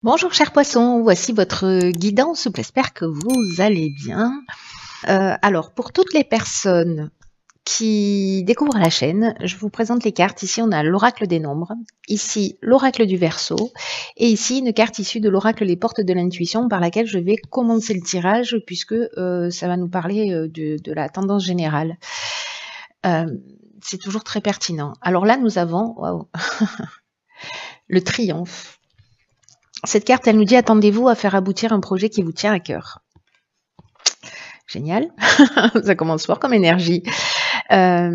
Bonjour chers poissons, voici votre guidance, j'espère que vous allez bien. Alors pour toutes les personnes qui découvrent la chaîne, je vous présente les cartes. Ici on a l'oracle des nombres, ici l'oracle du Verseau et ici une carte issue de l'oracle les portes de l'intuition par laquelle je vais commencer le tirage puisque ça va nous parler de la tendance générale. C'est toujours très pertinent. Alors là nous avons wow, le triomphe. Cette carte, elle nous dit « Attendez-vous à faire aboutir un projet qui vous tient à cœur ». Génial, ça commence fort comme énergie. Là,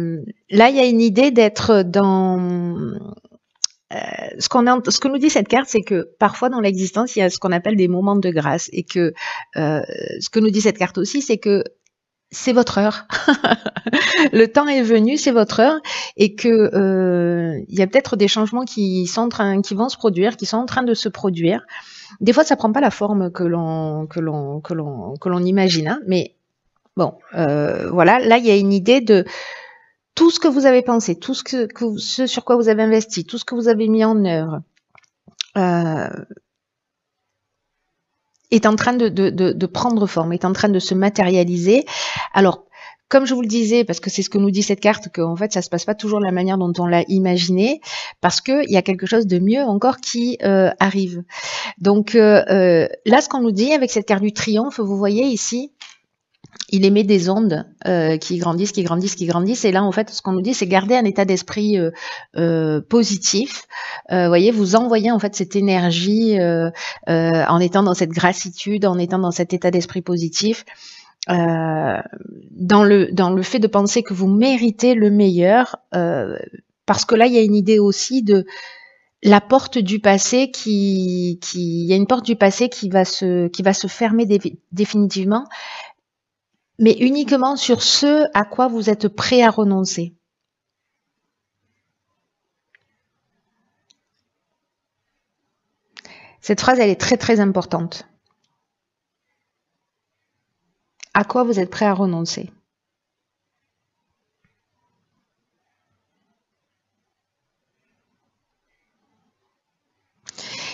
il y a une idée d'être dans... ce que nous dit cette carte, c'est que parfois dans l'existence, il y a ce qu'on appelle des moments de grâce. Et que ce que nous dit cette carte aussi, c'est que c'est votre heure. Le temps est venu, c'est votre heure, et que il y a peut-être des changements qui vont se produire, qui sont en train de se produire. Des fois, ça prend pas la forme que l'on imagine, hein, mais bon, voilà. Là, il y a une idée de tout ce que vous avez pensé, tout ce sur quoi vous avez investi, tout ce que vous avez mis en œuvre. Est en train de prendre forme, est en train de se matérialiser. Alors, comme je vous le disais, parce que c'est ce que nous dit cette carte, qu'en fait, ça se passe pas toujours de la manière dont on l'a imaginé, parce qu'il y a quelque chose de mieux encore qui arrive. Donc là, ce qu'on nous dit avec cette carte du triomphe, vous voyez ici, il émet des ondes qui grandissent, qui grandissent, qui grandissent. Et là, en fait, ce qu'on nous dit, c'est garder un état d'esprit positif. Voyez, vous envoyez en fait cette énergie en étant dans cette gratitude, en étant dans cet état d'esprit positif, dans le fait de penser que vous méritez le meilleur, parce que là, il y a une idée aussi de la porte du passé il y a une porte du passé qui va se fermer définitivement, mais uniquement sur ce à quoi vous êtes prêt à renoncer. Cette phrase, elle est très très importante. À quoi vous êtes prêt à renoncer?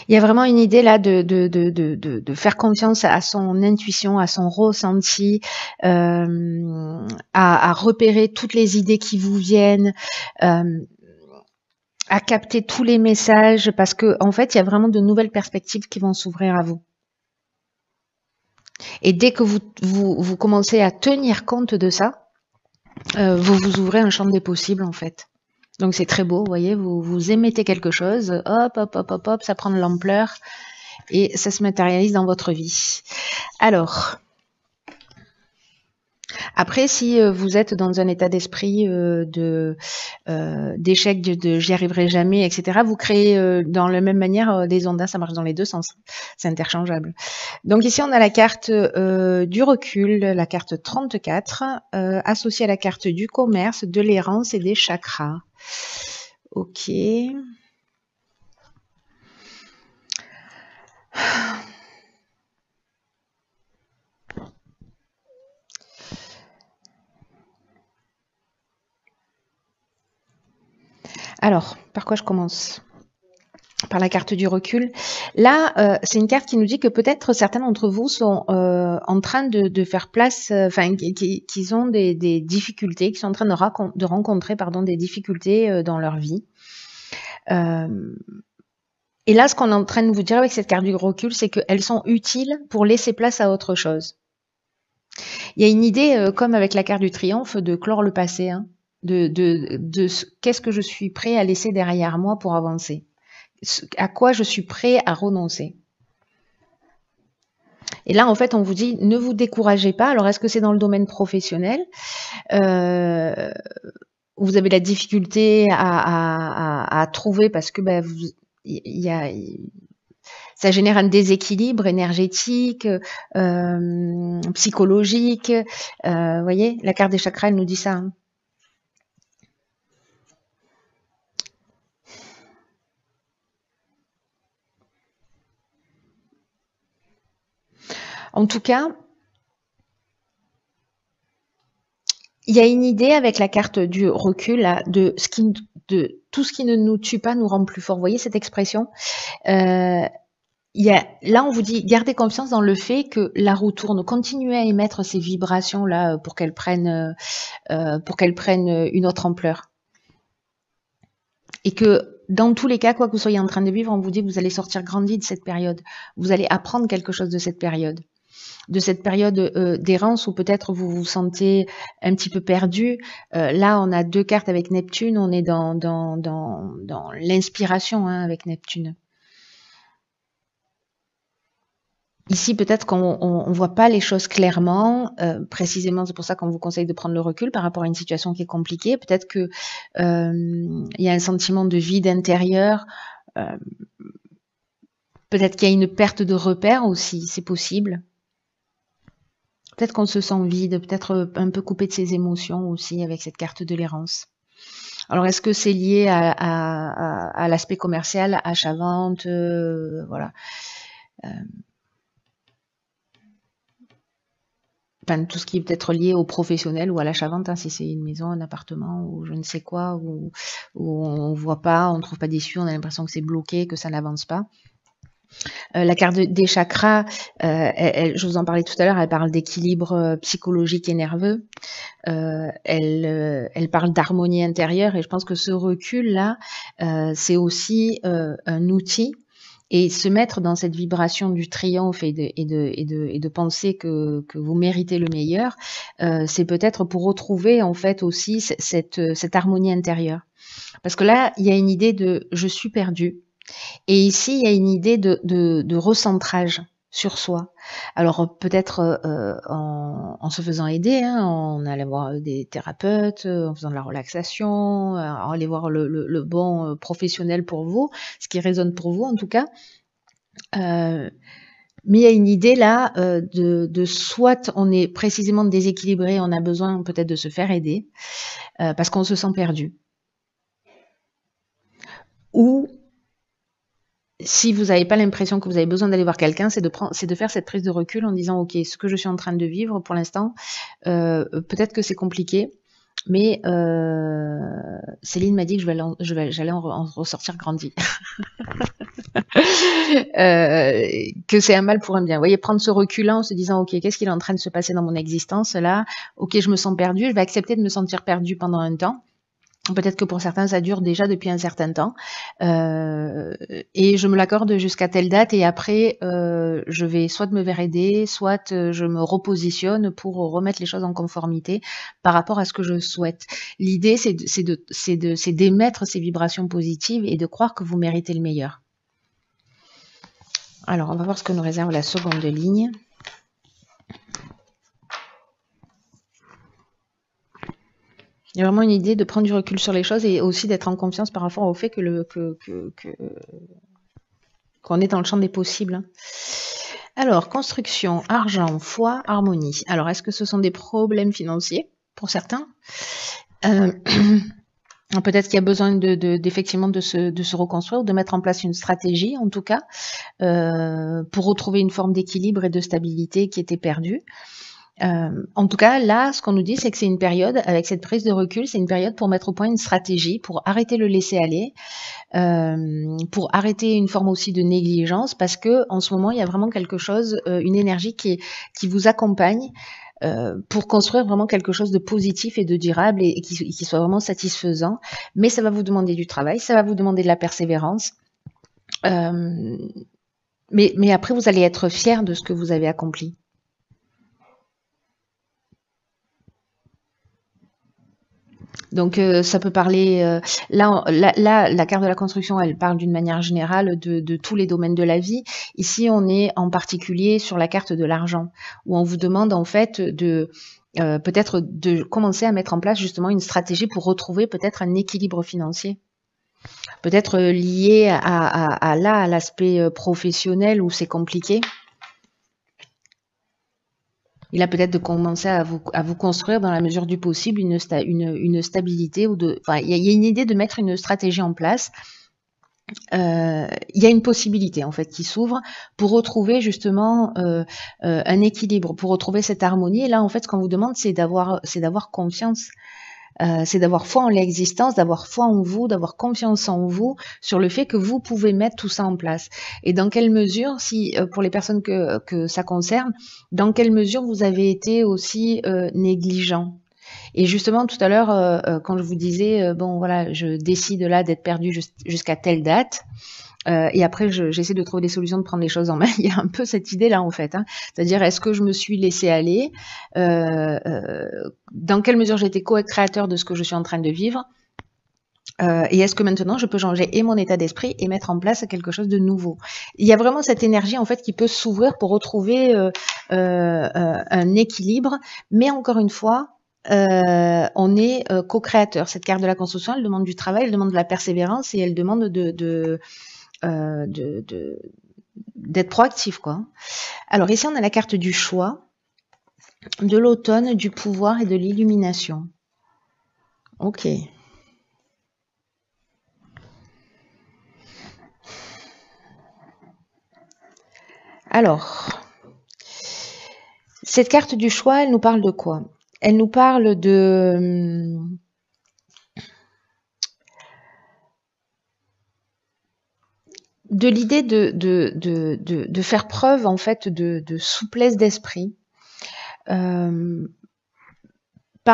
Il y a vraiment une idée là de faire confiance à son intuition, à son ressenti, à repérer toutes les idées qui vous viennent, à capter tous les messages, parce que en fait, il y a vraiment de nouvelles perspectives qui vont s'ouvrir à vous. Et dès que vous commencez à tenir compte de ça, vous ouvrez un champ des possibles en fait. Donc c'est très beau, vous voyez, vous émettez quelque chose, hop, hop, hop, hop, hop, ça prend de l'ampleur et ça se matérialise dans votre vie. Alors, après, si vous êtes dans un état d'esprit d'échec, de j'y arriverai jamais, etc., vous créez dans la même manière des ondes, ça marche dans les deux sens, c'est interchangeable. Donc ici, on a la carte du recul, la carte 34, associée à la carte du commerce, de l'errance et des chakras. Ok. Alors, par quoi je commence? Par la carte du recul. Là, c'est une carte qui nous dit que peut-être certains d'entre vous sont en train de faire place, enfin, qu'ils ont des difficultés, qui sont en train de rencontrer des difficultés dans leur vie. Et là, ce qu'on est en train de vous dire avec cette carte du recul, c'est qu'elles sont utiles pour laisser place à autre chose. Il y a une idée, comme avec la carte du triomphe, de clore le passé, hein, qu'est-ce que je suis prêt à laisser derrière moi pour avancer, à quoi je suis prêt à renoncer. Et là, en fait, on vous dit, ne vous découragez pas. Alors, est-ce que c'est dans le domaine professionnel vous avez la difficulté à trouver parce que ça génère un déséquilibre énergétique, psychologique. Vous voyez, la carte des chakras, elle nous dit ça. Hein. En tout cas, il y a une idée avec la carte du recul là, de tout ce qui ne nous tue pas nous rend plus fort. Vous voyez cette expression là, on vous dit, gardez confiance dans le fait que la roue tourne, continuez à émettre ces vibrations-là pour qu'elles prennent une autre ampleur. Et que dans tous les cas, quoi que vous soyez en train de vivre, on vous dit que vous allez sortir grandi de cette période. Vous allez apprendre quelque chose de cette période. D'errance où peut-être vous vous sentez un petit peu perdu. Là, on a 2 cartes avec Neptune, on est dans l'inspiration avec Neptune. Ici, peut-être qu'on ne voit pas les choses clairement, précisément, c'est pour ça qu'on vous conseille de prendre le recul par rapport à une situation qui est compliquée. Peut-être que y a un sentiment de vide intérieur, peut-être qu'il y a une perte de repères aussi, c'est possible. Peut-être qu'on se sent vide, peut-être un peu coupé de ses émotions aussi avec cette carte de l'errance. Alors, est-ce que c'est lié à l'aspect commercial, achat-vente, voilà. Enfin, tout ce qui est peut-être lié au professionnel ou à l'achat-vente, si c'est une maison, un appartement ou je ne sais quoi, où on voit pas, on ne trouve pas d'issue, on a l'impression que c'est bloqué, que ça n'avance pas. La carte des chakras, je vous en parlais tout à l'heure, elle parle d'équilibre psychologique et nerveux. Elle parle d'harmonie intérieure et je pense que ce recul-là, c'est aussi un outil. Et se mettre dans cette vibration du triomphe et de penser que vous méritez le meilleur, c'est peut-être pour retrouver en fait aussi cette harmonie intérieure. Parce que là, il y a une idée de « je suis perdu ». Et ici, il y a une idée de recentrage sur soi. Alors peut-être en se faisant aider, en allant voir des thérapeutes, en faisant de la relaxation, en aller voir le bon professionnel pour vous, ce qui résonne pour vous en tout cas. Mais il y a une idée là de soit on est précisément déséquilibré, on a besoin peut-être de se faire aider parce qu'on se sent perdu. Ou si vous n'avez pas l'impression que vous avez besoin d'aller voir quelqu'un, c'est de faire cette prise de recul en disant ok, ce que je suis en train de vivre pour l'instant, peut-être que c'est compliqué, mais Céline m'a dit que j'allais en ressortir grandi. Que c'est un mal pour un bien. Vous voyez, prendre ce recul-là en se disant ok, qu'est-ce qui est en train de se passer dans mon existence là? Ok, je me sens perdu, je vais accepter de me sentir perdu pendant un temps. Peut-être que pour certains, ça dure déjà depuis un certain temps. Et je me l'accorde jusqu'à telle date et après, je vais soit me faire aider, soit je me repositionne pour remettre les choses en conformité par rapport à ce que je souhaite. L'idée, c'est d'émettre ces vibrations positives et de croire que vous méritez le meilleur. Alors, on va voir ce que nous réserve la seconde ligne. Il y a vraiment une idée de prendre du recul sur les choses et aussi d'être en confiance par rapport au fait qu'on est dans le champ des possibles. Alors, construction, argent, foi, harmonie. Alors, est-ce que ce sont des problèmes financiers pour certains? Peut-être qu'il y a besoin d'effectivement de se reconstruire ou de mettre en place une stratégie, en tout cas, pour retrouver une forme d'équilibre et de stabilité qui était perdue. En tout cas, là, ce qu'on nous dit, c'est que c'est une période, avec cette prise de recul, c'est une période pour mettre au point une stratégie, pour arrêter le laisser-aller, pour arrêter une forme aussi de négligence, parce que en ce moment, il y a vraiment quelque chose, une énergie qui vous accompagne pour construire vraiment quelque chose de positif et de durable et qui soit vraiment satisfaisant. Mais ça va vous demander du travail, ça va vous demander de la persévérance. Mais après, vous allez être fier de ce que vous avez accompli. Donc ça peut parler, là, la carte de la construction, elle parle d'une manière générale de tous les domaines de la vie. Ici, on est en particulier sur la carte de l'argent, où on vous demande en fait de peut-être de commencer à mettre en place justement une stratégie pour retrouver peut-être un équilibre financier. Peut-être lié à l'aspect professionnel où c'est compliqué. Il a peut-être de commencer à vous construire dans la mesure du possible une stabilité ou enfin, il y a une idée de mettre une stratégie en place. Il y a une possibilité en fait qui s'ouvre pour retrouver justement un équilibre, pour retrouver cette harmonie. Et là, en fait, ce qu'on vous demande, c'est d'avoir confiance. C'est d'avoir foi en l'existence, d'avoir foi en vous, d'avoir confiance en vous sur le fait que vous pouvez mettre tout ça en place. Et dans quelle mesure, si pour les personnes que ça concerne, dans quelle mesure vous avez été aussi négligent. Et justement, tout à l'heure, quand je vous disais, bon voilà, je décide là d'être perdu jusqu'à telle date, et après j'essaie de trouver des solutions, de prendre les choses en main, il y a un peu cette idée-là en fait. Hein. C'est-à-dire, est-ce que je me suis laissé aller, dans quelle mesure j'étais co-créateur de ce que je suis en train de vivre, et est-ce que maintenant je peux changer et mon état d'esprit et mettre en place quelque chose de nouveau. Il y a vraiment cette énergie en fait qui peut s'ouvrir pour retrouver un équilibre, mais encore une fois, on est co-créateur. Cette carte de la construction, elle demande du travail, elle demande de la persévérance et elle demande d'être proactif, quoi. Alors ici, on a la carte du choix, de l'automne, du pouvoir et de l'illumination. Ok. Alors, cette carte du choix, elle nous parle de quoi? Elle nous parle de l'idée de faire preuve en fait de souplesse d'esprit par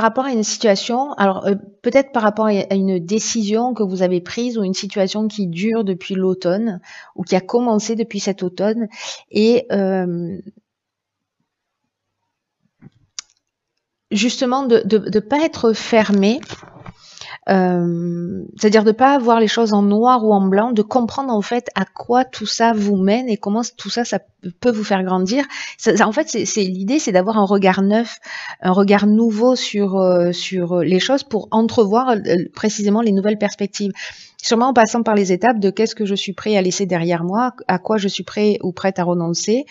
rapport à une situation, alors peut-être par rapport à une décision que vous avez prise ou une situation qui dure depuis l'automne ou qui a commencé depuis cet automne et justement de pas être fermé. C'est-à-dire de pas voir les choses en noir ou en blanc, de comprendre en fait à quoi tout ça vous mène et comment tout ça peut vous faire grandir. En fait, c'est l'idée, c'est d'avoir un regard neuf, un regard nouveau sur les choses pour entrevoir précisément les nouvelles perspectives. Sûrement en passant par les étapes de qu'est-ce que je suis prêt à laisser derrière moi, à quoi je suis prêt ou prête à renoncer.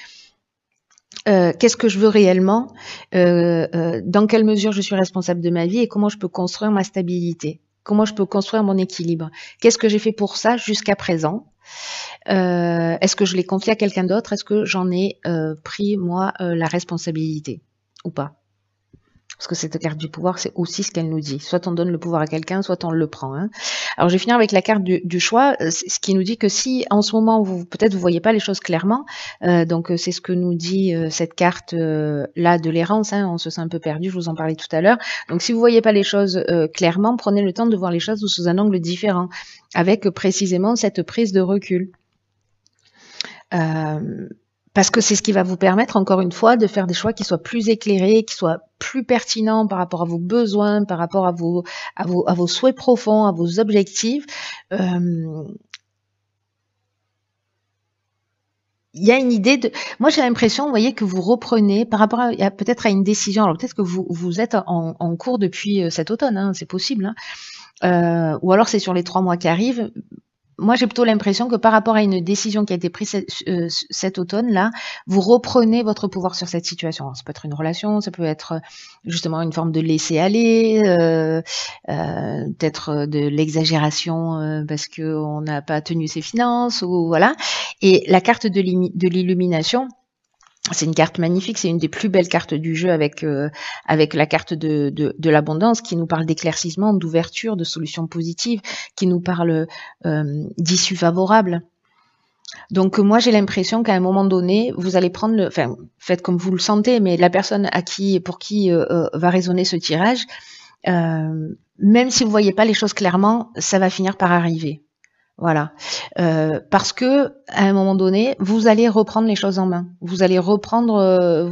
Qu'est-ce que je veux réellement, dans quelle mesure je suis responsable de ma vie et comment je peux construire ma stabilité, comment je peux construire mon équilibre, qu'est-ce que j'ai fait pour ça jusqu'à présent, est-ce que je l'ai confié à quelqu'un d'autre, est-ce que j'en ai pris moi la responsabilité ou pas. Parce que cette carte du pouvoir, c'est aussi ce qu'elle nous dit. Soit on donne le pouvoir à quelqu'un, soit on le prend. Hein. Alors, je vais finir avec la carte du choix, ce qui nous dit que si, en ce moment, peut-être vous voyez pas les choses clairement, donc c'est ce que nous dit cette carte-là de l'errance, hein, on se sent un peu perdu, je vous en parlais tout à l'heure. Donc, si vous voyez pas les choses clairement, prenez le temps de voir les choses sous un angle différent, avec précisément cette prise de recul. Parce que c'est ce qui va vous permettre, encore une fois, de faire des choix qui soient plus éclairés, qui soient plus pertinents par rapport à vos besoins, par rapport à vos souhaits profonds, à vos objectifs. Il y a une idée de... Moi, j'ai l'impression, vous voyez, que vous reprenez par rapport à peut-être à une décision. Alors, peut-être que vous êtes en cours depuis cet automne, hein, c'est possible. Hein. Ou alors, c'est sur les 3 mois qui arrivent. Moi, j'ai plutôt l'impression que par rapport à une décision qui a été prise cet automne-là, vous reprenez votre pouvoir sur cette situation. Alors, ça peut être une relation, ça peut être justement une forme de laisser-aller, peut-être de l'exagération parce qu'on n'a pas tenu ses finances, ou voilà. Et la carte de l'illumination, c'est une carte magnifique, c'est une des plus belles cartes du jeu avec la carte de l'abondance qui nous parle d'éclaircissement, d'ouverture, de solutions positives, qui nous parle d'issues favorables. Donc moi j'ai l'impression qu'à un moment donné, vous allez prendre enfin faites comme vous le sentez, mais la personne pour qui va résonner ce tirage, même si vous voyez pas les choses clairement, ça va finir par arriver. Voilà, parce que à un moment donné, vous allez reprendre les choses en main. Vous allez reprendre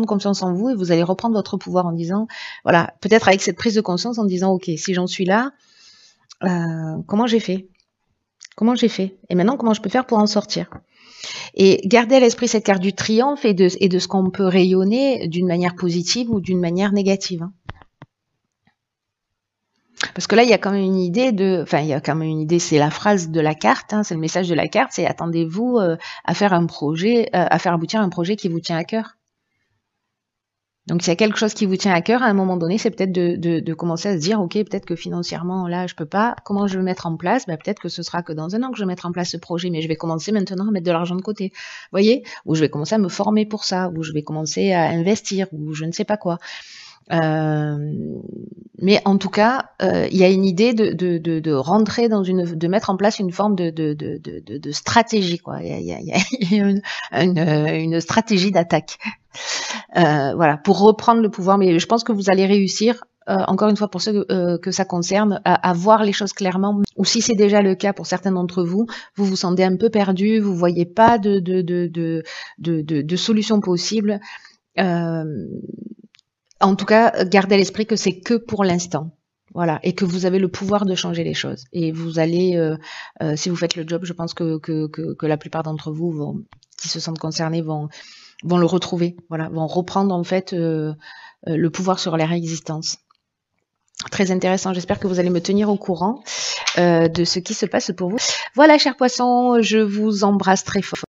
confiance en vous et vous allez reprendre votre pouvoir en disant, voilà, peut-être avec cette prise de conscience en disant, ok, si j'en suis là, comment j'ai fait et maintenant comment je peux faire pour en sortir. Et gardez à l'esprit cette carte du triomphe et de ce qu'on peut rayonner d'une manière positive ou d'une manière négative. Parce que là, il y a quand même une idée c'est la phrase de la carte, hein, c'est le message de la carte, c'est attendez-vous à faire aboutir un projet qui vous tient à cœur. Donc, s'il y a quelque chose qui vous tient à cœur, à un moment donné, c'est peut-être de commencer à se dire, ok, peut-être que financièrement, là, je peux pas, comment je vais le mettre en place? Peut-être que ce sera que dans 1 an que je vais mettre en place ce projet, mais je vais commencer maintenant à mettre de l'argent de côté. Vous voyez? Ou je vais commencer à me former pour ça, ou je vais commencer à investir, ou je ne sais pas quoi. Mais en tout cas, il y a une idée de rentrer dans de mettre en place une forme de stratégie, quoi. Il y a une stratégie d'attaque. Voilà, pour reprendre le pouvoir. Mais je pense que vous allez réussir. Encore une fois, pour ceux que ça concerne, à voir les choses clairement. Ou si c'est déjà le cas pour certains d'entre vous, vous vous sentez un peu perdu, vous voyez pas de solution possible. En tout cas, gardez à l'esprit que c'est que pour l'instant. Voilà, et que vous avez le pouvoir de changer les choses. Et vous allez, si vous faites le job, je pense que la plupart d'entre vous qui se sentent concernés vont le retrouver. Voilà, vont reprendre en fait le pouvoir sur leur existence. Très intéressant. J'espère que vous allez me tenir au courant de ce qui se passe pour vous. Voilà, chers poissons, je vous embrasse très fort.